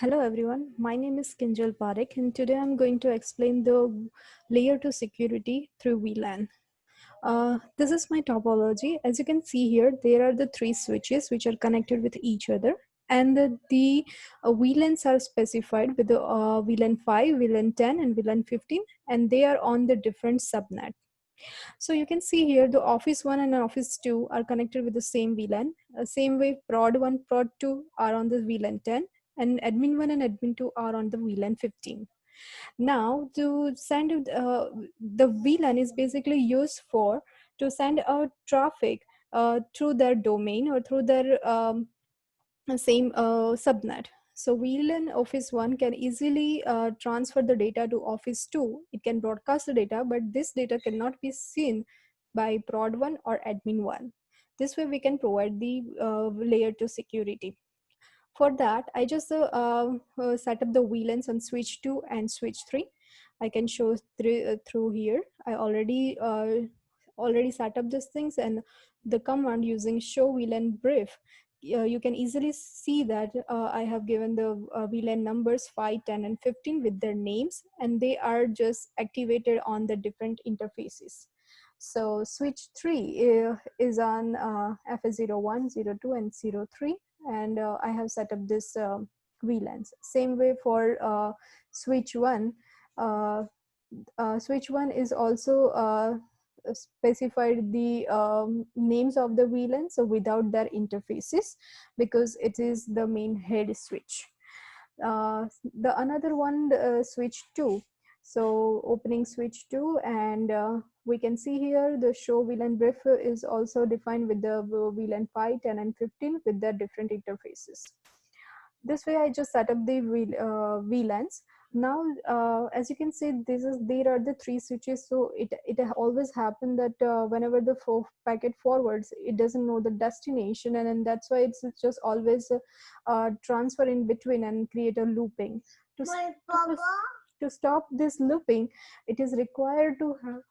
Hello everyone, my name is Kinjal Parekh and today I'm going to explain the layer 2 security through VLAN. This is my topology. As you can see here, there are the three switches which are connected with each other, and the VLANs are specified with the VLAN 5, VLAN 10 and VLAN 15, and they are on the different subnet. So you can see here the Office 1 and Office 2 are connected with the same VLAN. Same way Prod 1, Prod 2 are on the VLAN 10 and Admin 1 and Admin 2 are on the VLAN 15. Now to send the VLAN is basically used for to send out traffic through their domain or through their same subnet. So VLAN Office 1 can easily transfer the data to Office 2. It can broadcast the data, but this data cannot be seen by Prod 1 or Admin 1. This way we can provide the layer 2 security. For that, I just set up the VLANs on switch 2 and switch 3. I can show through here. I already set up these things, and the command using show VLAN brief, you can easily see that I have given the VLAN numbers 5, 10 and 15 with their names, and they are just activated on the different interfaces. So switch 3 is on FS01, 02 and 03, and I have set up this VLANs. Same way for switch 1. Uh, Switch 1 is also specified the names of the VLAN, so without their interfaces, because it is the main head switch. The another one, switch 2. So opening switch 2, and we can see here the show VLAN brief is also defined with the VLAN 5, 10 and 15 with their different interfaces. This way I just set up the VLANs. Now as you can see, there are the three switches, so it always happen that whenever the packet forwards, it doesn't know the destination, and that's why it's just always transfer in between and create a looping. To stop this looping, it is required to have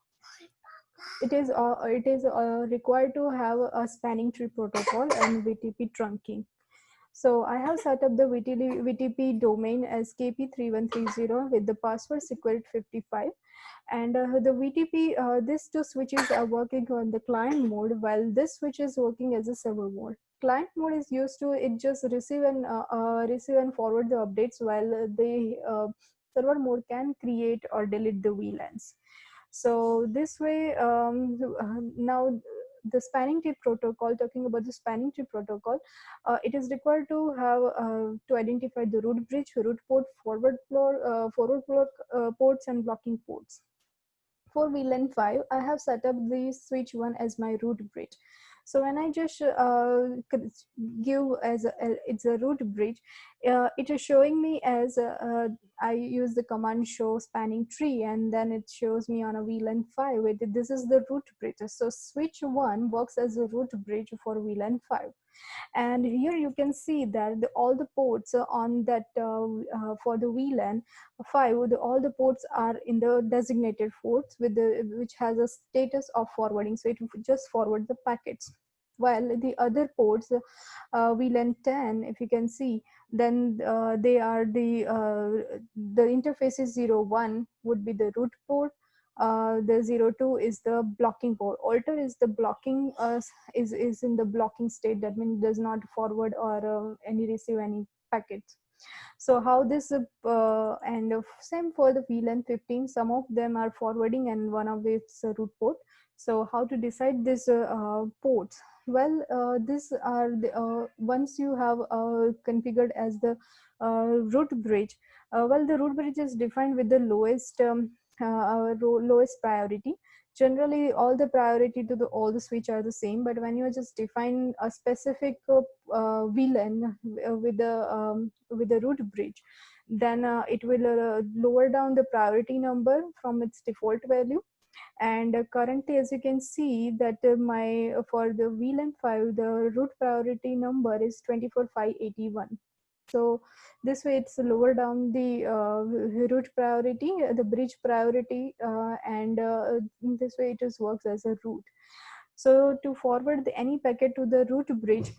required to have a spanning tree protocol and VTP trunking. So I have set up the VTP domain as KP3130 with the password secret55, and the VTP, these two switches are working on the client mode, while this switch is working as a server mode. Client mode is used to it just receive and forward the updates, while the server mode can create or delete the VLANs. So this way, now the spanning tree protocol, talking about the spanning tree protocol, it is required to have to identify the root bridge, root port, forward ports and blocking ports. For VLAN 5, I have set up the switch 1 as my root bridge. So when I just give as it's a root bridge, it is showing me as I use the command show spanning tree, and then it shows me on a VLAN 5. This is the root bridge. So switch 1 works as a root bridge for VLAN 5. And here you can see that all the ports on that for the VLAN 5, all the ports are in the designated ports which has a status of forwarding, so it will just forward the packets. While the other ports, VLAN 10, if you can see, then they are the interface is 01 would be the root port. The 02 is the blocking port. Alter is the blocking is in the blocking state. That means does not forward or any receive any packets. So how this and same for the VLAN 15, some of them are forwarding and one of its root port. So how to decide this ports? Well, these are the once you have configured as the root bridge. Well, the root bridge is defined with the lowest priority. Generally all the priority to all the switch are the same, but when you just define a specific VLAN with the root bridge, then it will lower down the priority number from its default value. And currently, as you can see, that my for the VLAN 5, the root priority number is 24581. So this way it's lower down the root priority, the bridge priority, and this way it just works as a root. So to forward any packet to the root bridge,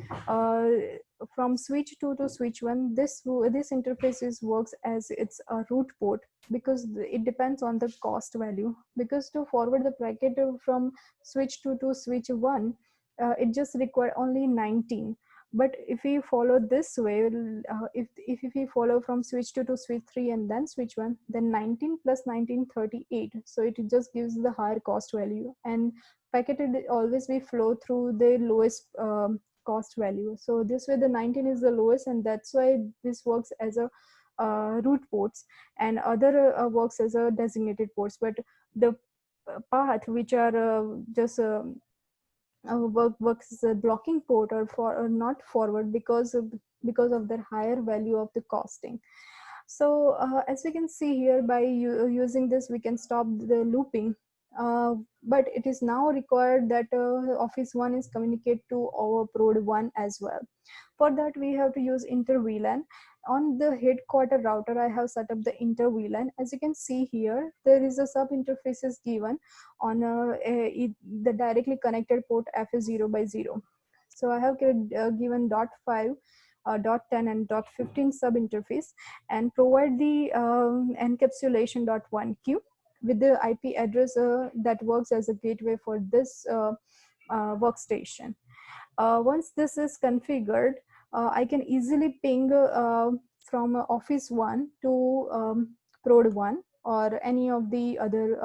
from switch 2 to switch 1, this interface works as it's a root port, because it depends on the cost value. Because to forward the packet from switch 2 to switch 1, it just require only 19. But if we follow this way, if we follow from switch 2 to switch 3 and then switch 1, then 19 plus 19, 38. So it just gives the higher cost value, and packet will always be flow through the lowest cost value. So this way the 19 is the lowest, and that's why this works as a root ports, and other works as a designated ports. But the path which are just works as a blocking port or not forward, because of their higher value of the costing. So as we can see here, by using this, we can stop the looping. But it is now required that Office 1 is communicate to our Prod 1 as well. For that, we have to use inter-VLAN. On the headquarter router, I have set up the inter-VLAN. As you can see here, there is a sub interfaces given on the directly connected port F0 by 0. So I have given .5, .10 and .15 sub interface, and provide the encapsulation .1q with the IP address that works as a gateway for this workstation. Once this is configured, I can easily ping from Office 1 to Prod 1 or any of the other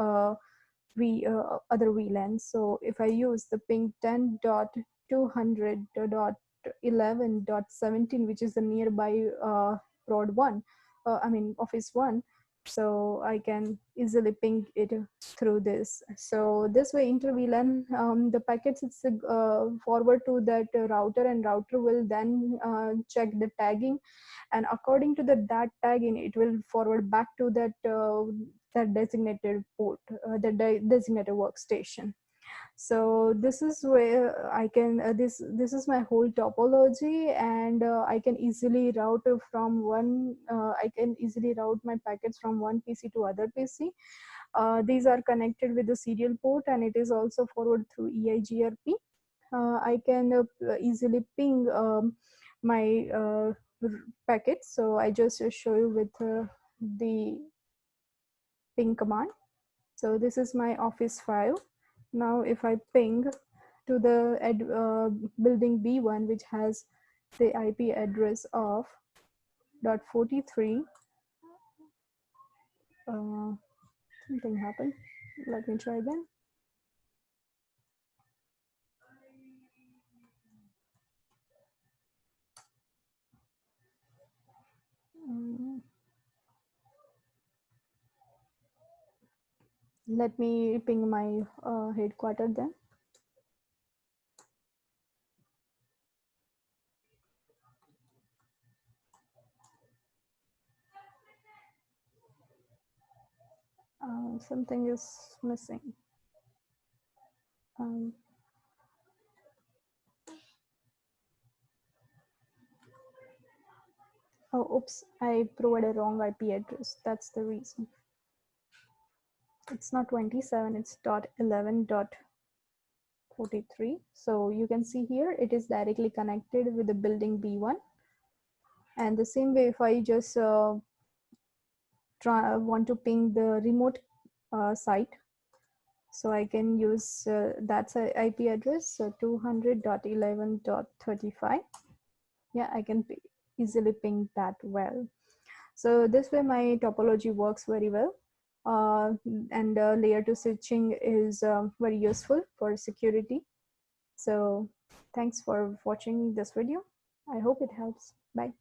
other VLANs. So if I use the ping 10.200.11.17, which is the nearby Prod 1, I mean Office 1, so I can easily ping it through this. So this way inter-VLAN, the packets it's forward to that router, and router will then check the tagging, and according to that tagging, it will forward back to that that designated port, the designated workstation. So this is where I can this is my whole topology, and I can easily route from one I can easily route my packets from one PC to other PC. These are connected with the serial port, and it is also forwarded through EIGRP. I can easily ping my packets. So I just show you with the ping command. So this is my Office 5. Now if I ping to the building B1, which has the IP address of .43, something happened. Let me try again. Let me ping my headquarter then. Something is missing. Oh, oops, I provided a wrong IP address. That's the reason. It's not 27, it's .11.43. So you can see here, it is directly connected with the building B1. And the same way, if I just want to ping the remote site, so I can use that's a IP address, so 200.11.35. Yeah, I can easily ping that well. So this way my topology works very well. And layer 2 switching is very useful for security. So thanks for watching this video. I hope it helps. Bye.